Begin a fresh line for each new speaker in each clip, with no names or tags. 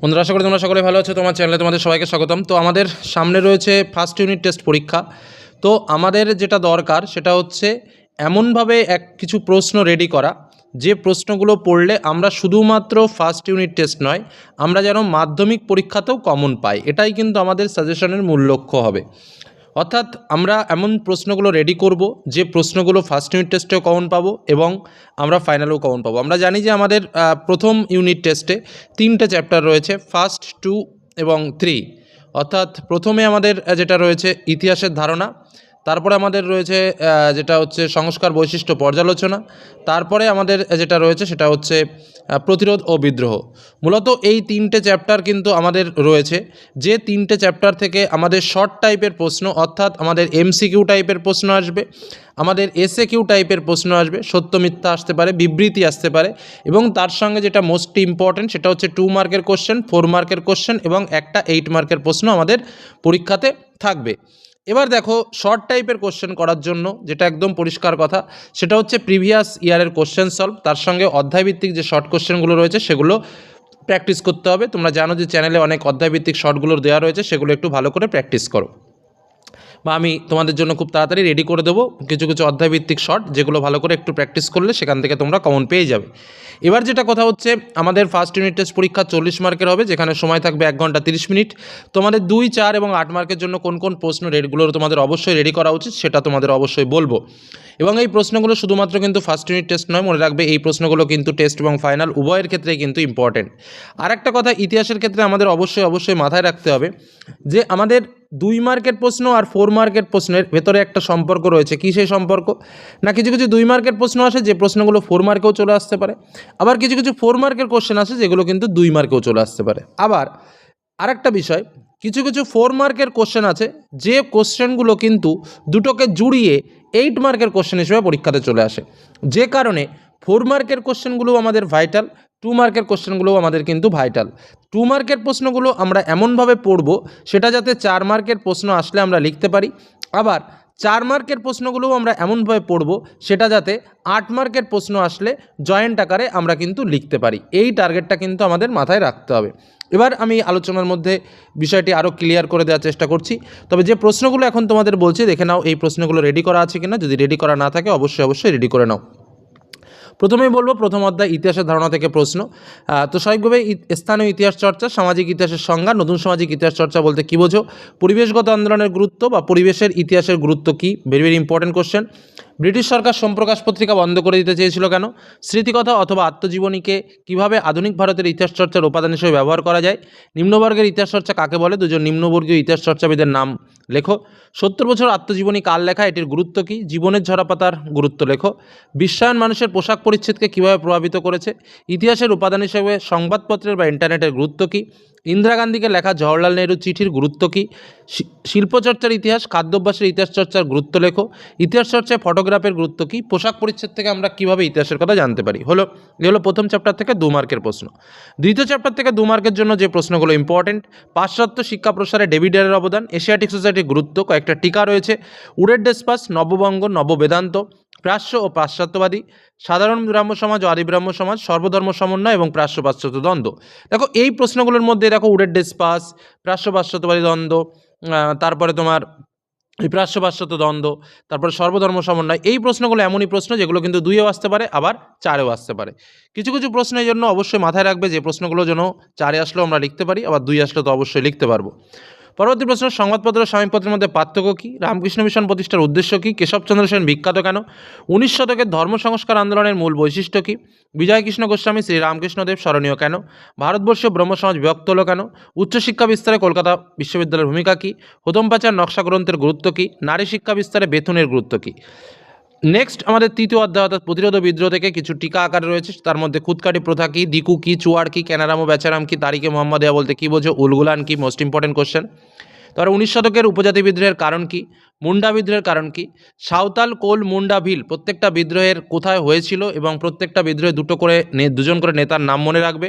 বন্ধুরা, আশা করি তোমরা সকলে ভালো আছো। তোমার চ্যানেলে তোমাদের সবাইকে স্বাগতম। তো আমাদের সামনে রয়েছে ফার্স্ট ইউনিট টেস্ট পরীক্ষা। তো আমাদের যেটা দরকার সেটা হচ্ছে এমনভাবে কিছু প্রশ্ন রেডি করা, যে প্রশ্নগুলো পড়লে আমরা শুধুমাত্র ফার্স্ট ইউনিট টেস্ট নয়, আমরা যেন মাধ্যমিক পরীক্ষাতেও কমন পাই। এটাই কিন্তু আমাদের সাজেশনের মূল লক্ষ্য হবে। অর্থাৎ আমরা এমন প্রশ্নগুলো রেডি করব যে প্রশ্নগুলো ফার্স্ট ইউনিট টেস্টেও কমন পাবো এবং আমরা ফাইনালেও কমন পাবো। আমরা জানি যে আমাদের প্রথম ইউনিট টেস্টে 3টে চ্যাপ্টার রয়েছে, ফার্স্ট, 2 এবং 3। অর্থাৎ প্রথমে আমাদের যেটা রয়েছে ইতিহাসের ধারণা, তারপরে আমাদের রয়েছে যেটা হচ্ছে সংস্কার বৈশিষ্ট্য পর্যালোচনা, তারপরে আমাদের যেটা রয়েছে সেটা হচ্ছে প্রতিরোধ ও বিদ্রোহ। মূলত এই 3টে চ্যাপ্টার কিন্তু আমাদের রয়েছে, যে 3টে চ্যাপ্টার থেকে আমাদের শর্ট টাইপের প্রশ্ন, অর্থাৎ আমাদের এমসিকিউ টাইপের প্রশ্ন আসবে, আমাদের এসএকিউ টাইপের প্রশ্ন আসবে, সত্য মিথ্যা আসতে পারে, বিবৃতি আসতে পারে, এবং তার সঙ্গে যেটা মোস্ট ইম্পর্ট্যান্ট সেটা হচ্ছে 2 মার্কের কোশ্চেন, 4 মার্কের কোশ্চেন এবং একটা 8 মার্কের প্রশ্ন আমাদের পরীক্ষাতে থাকবে। এবার দেখো, শর্ট টাইপের কোশ্চেন করার জন্য যেটা একদম পরিষ্কার কথা সেটা হচ্ছে প্রিভিয়াস ইয়ারের কোশ্চেন সলভ, তার সঙ্গে অধ্যায়ভিত্তিক যে শর্ট কোশ্চেনগুলো রয়েছে সেগুলো প্র্যাকটিস করতে হবে। তোমরা জানো যে চ্যানেলে অনেক অধ্যায়ভিত্তিক শর্টগুলো দেওয়া রয়েছে, সেগুলো একটু ভালো করে প্র্যাকটিস করো, বা আমি তোমাদের জন্য খুব তাড়াতাড়ি রেডি করে দেবো কিছু কিছু অধ্যায়ভিত্তিক শর্ট, যেগুলো ভালো করে একটু প্র্যাকটিস করলে সেখান থেকে তোমরা কমন পেয়ে যাবে। এবার যেটা কথা হচ্ছে, আমাদের ফার্স্ট ইউনিট টেস্ট পরীক্ষা 40 মার্কের হবে, যেখানে সময় থাকবে 1 ঘন্টা 30 মিনিট। তোমাদের 2, 4 এবং 8 মার্কের জন্য কোন কোন প্রশ্ন রেডগুলো তোমাদের অবশ্যই রেডি করা উচিত সেটা তোমাদের অবশ্যই বলবো। এবং এই প্রশ্নগুলো শুধুমাত্র কিন্তু ফার্স্ট ইউনিট টেস্ট নয়, মনে রাখবে এই প্রশ্নগুলো কিন্তু টেস্ট এবং ফাইনাল উভয়ের ক্ষেত্রেই কিন্তু ইম্পর্টেন্ট। আর একটা কথা, ইতিহাসের ক্ষেত্রে আমাদের অবশ্যই মাথায় রাখতে হবে যে আমাদের 2 মার্কের প্রশ্ন আর 4 মার্কের প্রশ্নের ভেতরে একটা সম্পর্ক রয়েছে। কী সেই সম্পর্ক? না, কিছু কিছু 2 মার্কের প্রশ্ন আসে যে প্রশ্নগুলো 4 মার্কেও চলে আসতে পারে, আবার কিছু কিছু 4 মার্কের কোশ্চেন আসে যেগুলো কিন্তু 2 মার্কেও চলে আসতে পারে। আবার আরেকটা বিষয়, কিছু কিছু 4 মার্কের কোশ্চেন আছে যে কোশ্চেনগুলো কিন্তু দুটোকে জুড়িয়ে 8 মার্কের কোশ্চেন হিসেবে পরীক্ষাতে চলে আসে, যে কারণে 4 মার্কের কোশ্চেনগুলো আমাদের ভাইটাল, 2 মার্কের কোশ্চেনগুলোও আমাদের কিন্তু ভাইটাল। 2 মার্কের প্রশ্নগুলো আমরা এমনভাবে পড়ব সেটা যাতে 4 মার্কের প্রশ্ন আসলে আমরা লিখতে পারি, আবার 4 মার্কের প্রশ্নগুলোও আমরা এমনভাবে পড়ব সেটা যাতে 8 মার্কের প্রশ্ন আসলে জয়েন্ট আকারে আমরা কিন্তু লিখতে পারি। এই টার্গেটটা কিন্তু আমাদের মাথায় রাখতে হবে। এবার আমি আলোচনার মধ্যে বিষয়টি আরও ক্লিয়ার করে দেওয়ার চেষ্টা করছি। তবে যে প্রশ্নগুলো এখন তোমাদের বলছি, দেখে নাও এই প্রশ্নগুলো রেডি করা আছে কিনা। যদি রেডি করা না থাকে অবশ্যই রেডি করে নাও। প্রথমেই বলবো, প্রথম অধ্যায় ইতিহাসের ধারণা থেকে প্রশ্ন। তো স্বাভাবিকভাবে স্থানীয় ইতিহাস চর্চা, সামাজিক ইতিহাসের সংজ্ঞা, নতুন সামাজিক ইতিহাস চর্চা বলতে কী বোঝো, পরিবেশগত আন্দোলনের গুরুত্ব বা পরিবেশের ইতিহাসের গুরুত্ব কী, very very important question. British সরকার সোমপ্রকাশ পত্রিকা বন্ধ করে দিতে চেয়েছিল কেন? স্মৃতিকথা অথবা আত্মজীবনীকে কীভাবে আধুনিক ভারতের ইতিহাস চর্চার উপাদান হিসেবে ব্যবহার করা যায়? নিম্নবর্গের ইতিহাস চর্চা কাকে বলে? দুজন নিম্নবর্গীয় ইতিহাস চর্চাবিদের নাম লেখো। 70 বছর আত্মজীবনী কার লেখা, এটির গুরুত্ব কী? জীবনের ঝরাপাতার গুরুত্ব লেখো। বিশ্বায়ন মানুষের পোশাক পরিচ্ছদকে কীভাবে প্রভাবিত করেছে? ইতিহাসের উপাদান হিসেবে সংবাদপত্রের বা ইন্টারনেটের গুরুত্ব কী? ইন্দিরা গান্ধীকে লেখা জওহরলাল নেহরু চিঠির গুরুত্ব কী? শিল্পচর্চার ইতিহাস, খাদ্যাভ্যাসের ইতিহাস চর্চার গুরুত্ব লেখো। ইতিহাস চর্চায় ফটোগ্রাফের গুরুত্ব কী? পোশাক পরিচ্ছদ থেকে আমরা কীভাবে ইতিহাসের কথা জানতে পারি? এ হলো প্রথম চ্যাপ্টার থেকে 2 মার্কের প্রশ্ন। দ্বিতীয় চ্যাপ্টার থেকে 2 মার্কের জন্য যে প্রশ্নগুলো ইম্পর্টেন্ট: পাশ্চাত্য শিক্ষা প্রসারে ডেভিডের অবদান, এশিয়াটিক সোসাইটির গুরুত্ব, কয়েকটা টিকা রয়েছে, উডেডেসপাস, নববঙ্গ, নববেদান্ত, প্রাচ্য ও পাশ্চাত্যবাদী, সাধারণ ব্রাহ্ম সমাজ ও আদি ব্রাহ্ম সমাজ, সর্বধর্ম সমন্বয় এবং প্রাচ্য পাশ্চাত্য দ্বন্দ্ব। দেখো, এই প্রশ্নগুলোর মধ্যে দেখো উডেডেসপাস, প্রাচ্য পাশ্চাত্যবাদী দ্বন্দ্ব, তারপরে তোমার এই প্রাচ্য পাশ্চাত্য দ্বন্দ্ব, তারপরে সর্বধর্ম সমন্বয়, এই প্রশ্নগুলো এমনই প্রশ্ন যেগুলো কিন্তু 2-এও আসতে পারে, আবার 4-এও আসতে পারে। কিছু কিছু প্রশ্ন এই জন্য অবশ্যই মাথায় রাখবে যে প্রশ্নগুলো যেন 4-এ আসলেও আমরা লিখতে পারি, আবার 2 আসলে তো অবশ্যই লিখতে পারবো। পরবর্তী প্রশ্ন: সংবাদপত্র ও সাময়িকপত্রের মধ্যে পার্থক্য কী? রামকৃষ্ণ মিশন প্রতিষ্ঠার উদ্দেশ্য কী? কেশবচন্দ্র সেন বিখ্যাত কেন? 19 শতকের ধর্ম সংস্কার আন্দোলনের মূল বৈশিষ্ট্য কী? বিজয়কৃষ্ণ গোস্বামী, শ্রী রামকৃষ্ণদেব স্মরণীয় কেন? ভারতবর্ষীয় ব্রহ্মসমাজ বিভক্ত হলো কেন? উচ্চশিক্ষা বিস্তারে কলকাতা বিশ্ববিদ্যালয়ের ভূমিকা কী? হোতম পাচার নকশা গ্রন্থের গুরুত্ব কী? নারী শিক্ষা বিস্তারে বেতনের গুরুত্ব কী? নেক্সট আমাদের তৃতীয় অধ্যায় অর্থাৎ প্রতিরোধ ও বিদ্রোহ থেকে কিছু টিকা আকারে রয়েছে। তার মধ্যে খুদকাটি প্রথা কী, দিকু কী, চুয়ার কী, ক্যানারাম ও বেচারাম কী, তারিখে মোহাম্মদিয়া বলতে কী বোঝো, উলগুলান কী, মোস্ট ইম্পর্টেন্ট কোশ্চেন। তারপরে 19 শতকের উপজাতি বিদ্রোহের কারণ কী, মুন্ডা বিদ্রোহের কারণ কী, সাঁওতাল, কোল, মুন্ডা, ভিল প্রত্যেকটা বিদ্রোহের কোথায় হয়েছিল এবং প্রত্যেকটা বিদ্রোহে দুজন করে নেতার নাম মনে রাখবে।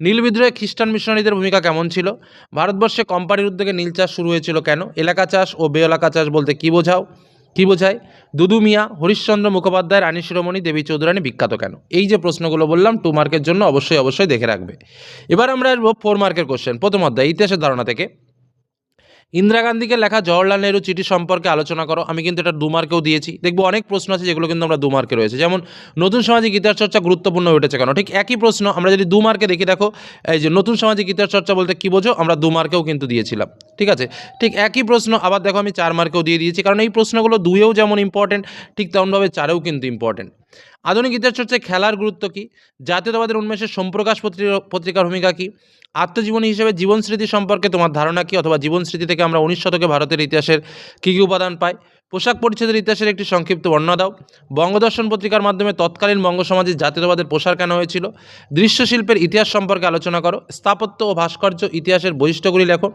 নীল বিদ্রোহে খ্রিস্টান মিশনারিদের ভূমিকা কেমন ছিল? ভারতবর্ষে কোম্পানির উদ্যোগে নীল চাষ শুরু হয়েছিল কেন? এলাকা চাষ ও বেএলাকা চাষ বলতে কী বোঝাও? কী বোঝায়? দুদু মিয়া, হরিশ্চন্দ্র মুখোপাধ্যায়, রানী শিরোমণি, দেবী চৌধুরানী বিখ্যাত কেন? এই যে প্রশ্নগুলো বললাম 2 মার্কের জন্য অবশ্যই দেখে রাখবে। এবার আমরা আসবো 4 মার্কের কোশ্চেন। প্রথম অধ্যায় ইতিহাসের ধারণা থেকে। ইন্দিরা গান্ধীকে লেখা জওহরলাল নেহরু চিঠি সম্পর্কে আলোচনা করো। আমি কিন্তু এটা 2 মার্কেও দিয়েছি। দেখবো অনেক প্রশ্ন আছে যেগুলো কিন্তু আমরা 2 মার্কে রয়েছে। যেমন নতুন সামাজিক ইতিহাস চর্চা গুরুত্বপূর্ণ হয়ে উঠেছে কেন? ঠিক একই প্রশ্ন আমরা যদি 2 মার্কে দেখি, দেখো এই যে নতুন সামাজিক ইতিহাস চর্চা বলতে কী বোঝো, আমরা 2 মার্কেও কিন্তু দিয়েছিলাম। ঠিক আছে? ঠিক একই প্রশ্ন আবার দেখো আমি 4 মার্কেও দিয়ে দিয়েছি, কারণ এই প্রশ্নগুলো 2এও যেমন ইম্পর্টেন্ট ঠিক তেমনভাবে 4এও কিন্তু ইম্পর্টেন্ট। আধুনিক ইতিহাস চর্চায় খেলার গুরুত্ব কী? জাতীয়তাবাদের উন্মেষের সোমপ্রকাশ পত্রিকার ভূমিকা কী? আত্মজীবনী হিসেবে জীবন স্মৃতি সম্পর্কে তোমার ধারণা কী? অথবা জীবন স্মৃতি থেকে আমরা 19 শতকে ভারতের ইতিহাসের কী কী উপাদান পাই? পোশাক পরিচ্ছদের ইতিহাসের একটি সংক্ষিপ্ত বর্ণনা দাও। বঙ্গদর্শন পত্রিকার মাধ্যমে তৎকালীন বঙ্গ সমাজে জাতীয়তাবাদের প্রসার কেন হয়েছিল? দৃশ্যশিল্পের ইতিহাস সম্পর্কে আলোচনা করো। স্থাপত্য ও ভাস্কর্য ইতিহাসের বৈশিষ্ট্যগুলি লেখো।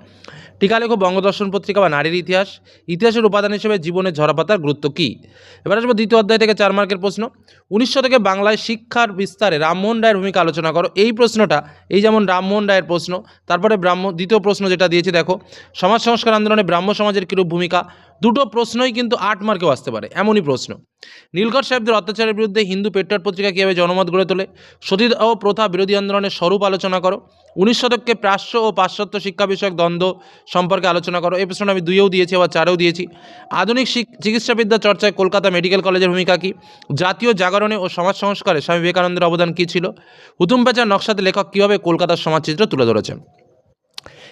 টিকা লেখো বঙ্গদর্শন পত্রিকা বা নারীর ইতিহাস। ইতিহাসের উপাদান হিসেবে জীবনের ঝরাপাতার গুরুত্ব কী? এবার আসবো দ্বিতীয় অধ্যায় থেকে 4 মার্কের প্রশ্ন। 19 শতকে বাংলায় শিক্ষার বিস্তারে রামমোহন রায়ের ভূমিকা আলোচনা করো। এই প্রশ্নটা এই যেমন রামমোহন রায়ের প্রশ্ন, তারপরে দ্বিতীয় প্রশ্ন যেটা দিয়েছি দেখো, সমাজ সংস্কার আন্দোলনে ব্রাহ্ম সমাজের কীরূপ ভূমিকা? দুটো প্রশ্নই কিন্তু 8 মার্কেও আসতে পারে, এমনই প্রশ্ন। নীলকর সাহেবদের অত্যাচারের বিরুদ্ধে হিন্দু পেট্রিয়ট পত্রিকা কীভাবে জনমত গড়ে তোলে? সতীদাহ প্রথা বিরোধী আন্দোলনের স্বরূপ আলোচনা করো। 19 শতককে প্রাচ্য ও পাশ্চাত্য শিক্ষা বিষয়ক দ্বন্দ্ব সম্পর্কে আলোচনা করো। এই প্রশ্নটা আমি 2এও দিয়েছি, আবার 4এও দিয়েছি। আধুনিক চিকিৎসাবিদ্যা চর্চায় কলকাতা মেডিকেল কলেজের ভূমিকা কী? জাতীয় জাগরণে ও সমাজ সংস্কারে স্বামী বিবেকানন্দের অবদান কী ছিল? হুতুম প্যাঁচার নকশাতে লেখক কীভাবে কলকাতার সমাজচিত্র তুলে ধরেছেন?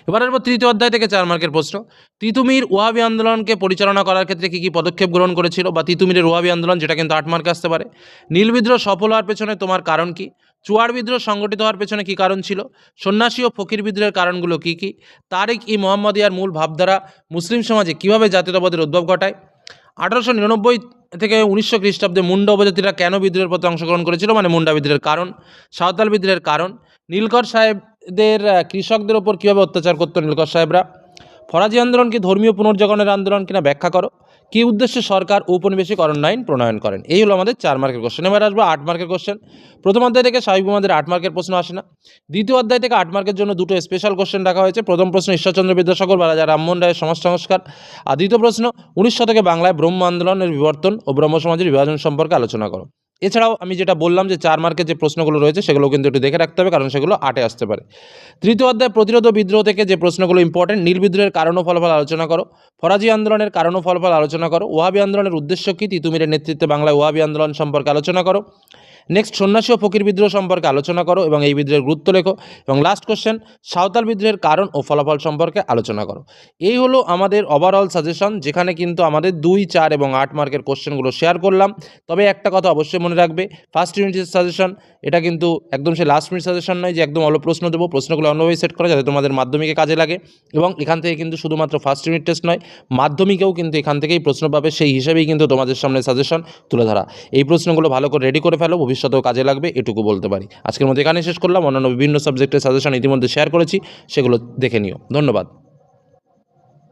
এবার আসবো তৃতীয় অধ্যায় থেকে 4 মার্কের প্রশ্ন। তিতুমির ওয়াহাবি আন্দোলনকে পরিচালনা করার ক্ষেত্রে কী কী পদক্ষেপ গ্রহণ করেছিল? বা তিতুমিরের ওয়াহাবি আন্দোলন, যেটা কিন্তু 8 মার্কে আসতে পারে। নীল বিদ্রোহ সফল হওয়ার পেছনে তোমার কারণ কী? চুয়ার বিদ্রোহ সংগঠিত হওয়ার পেছনে কী কারণ ছিল? সন্ন্যাসী ও ফকির বিদ্রোহের কারণগুলো কী কী? তারিক ই মোহাম্মদিয়ার মূল ভাবধারা মুসলিম সমাজে কীভাবে জাতীয়তাবাদের উদ্ভব ঘটায়? 1899 থেকে 1900 খ্রিস্টাব্দে মুন্ডা উপজাতিরা কেন বিদ্রোহের পথে অংশগ্রহণ করেছিল? মানে মুন্ডা বিদ্রোহের কারণ। সাঁওতাল বিদ্রোহের কারণ। নীলকর সাহেবদের কৃষকদের ওপর কীভাবে অত্যাচার করতো নীলকর সাহেবরা? ফরাজি আন্দোলন কি ধর্মীয় পুনর্জাগরণের আন্দোলন কিনা ব্যাখ্যা করো। কী উদ্দেশ্যে সরকার ঔপনিবেশিক অরণ্য আইন প্রণয়ন করেন? এই হলো আমাদের 4 মার্কের কোশ্চেন। এবার আসবো 8 মার্কের কোশ্চেন। প্রথম অধ্যায় থেকে স্বাভাবিক আমাদের 8 মার্কের প্রশ্ন আসে না। দ্বিতীয় অধ্যায় থেকে 8 মার্কের জন্য দুটো স্পেশাল কোশ্চেন রাখা হয়েছে। প্রথম প্রশ্ন ঈশ্বরচন্দ্র বিদ্যাসাগর বা রাজা রামমোহন রায়ের সমাজ সংস্কার, আর দ্বিতীয় প্রশ্ন 19 শতকে বাংলায় ব্রহ্ম আন্দোলনের বিবর্তন ও ব্রহ্ম সমাজের বিভাজন সম্পর্কে আলোচনা করো। এছাড়াও আমি যেটা বললাম যে 4 মার্কের যে প্রশ্নগুলো রয়েছে সেগুলো কিন্তু একটু দেখে রাখতে হবে, কারণ সেগুলো 8-এ আসতে পারে। তৃতীয় অধ্যায় প্রতিরোধ ও বিদ্রোহ থেকে যে প্রশ্নগুলো ইম্পর্টেন্ট, নীল বিদ্রোহের কারণ ও ফলাফল আলোচনা করো। ফরাজি আন্দোলনের কারণ ও ফলাফল আলোচনা করো। ওয়াহাবি আন্দোলনের উদ্দেশ্য কী? তিতুমিরের নেতৃত্বে বাংলায় ওয়াহাবি আন্দোলন সম্পর্কে আলোচনা করো। নেক্সট সন্ন্যাসী ও ফকির বিদ্রোহ সম্পর্কে আলোচনা করো এবং এই বিদ্রোহের গুরুত্ব লেখো। এবং লাস্ট কোশ্চেন সাঁওতাল বিদ্রোহের কারণ ও ফলাফল সম্পর্কে আলোচনা করো। এই হলো আমাদের ওভারঅল সাজেশন, যেখানে কিন্তু আমাদের 2, 4 এবং 8 মার্কের কোশ্চেনগুলো শেয়ার করলাম। তবে একটা কথা অবশ্যই মনে রাখবে, ফার্স্ট ইউনিটের সাজেশন এটা কিন্তু একদম সে লাস্ট মিনিট সাজেশন নয় যে একদম অল্প প্রশ্ন দেবো। প্রশ্নগুলো অন্যভাবে সেট করা যাতে তোমাদের মাধ্যমিকে কাজে লাগে, এবং এখান থেকে কিন্তু শুধুমাত্র ফার্স্ট ইউনিট টেস্ট নয়, মাধ্যমিকেও কিন্তু এখান থেকেই প্রশ্ন পাবে। সেই হিসেবেই কিন্তু তোমাদের সামনে সাজেশন তুলে ধরা। এই প্রশ্নগুলো ভালো করে রেডি করে ফেলো, ভবিষ্যতেও কাজে লাগবে, এটুকু বলতে পারি। আজকের মধ্যে এখানে শেষ করলাম। অন্যান্য বিভিন্ন সাবজেক্টের সাজেশন ইতিমধ্যে শেয়ার করেছি, সেগুলো দেখে নিও। ধন্যবাদ।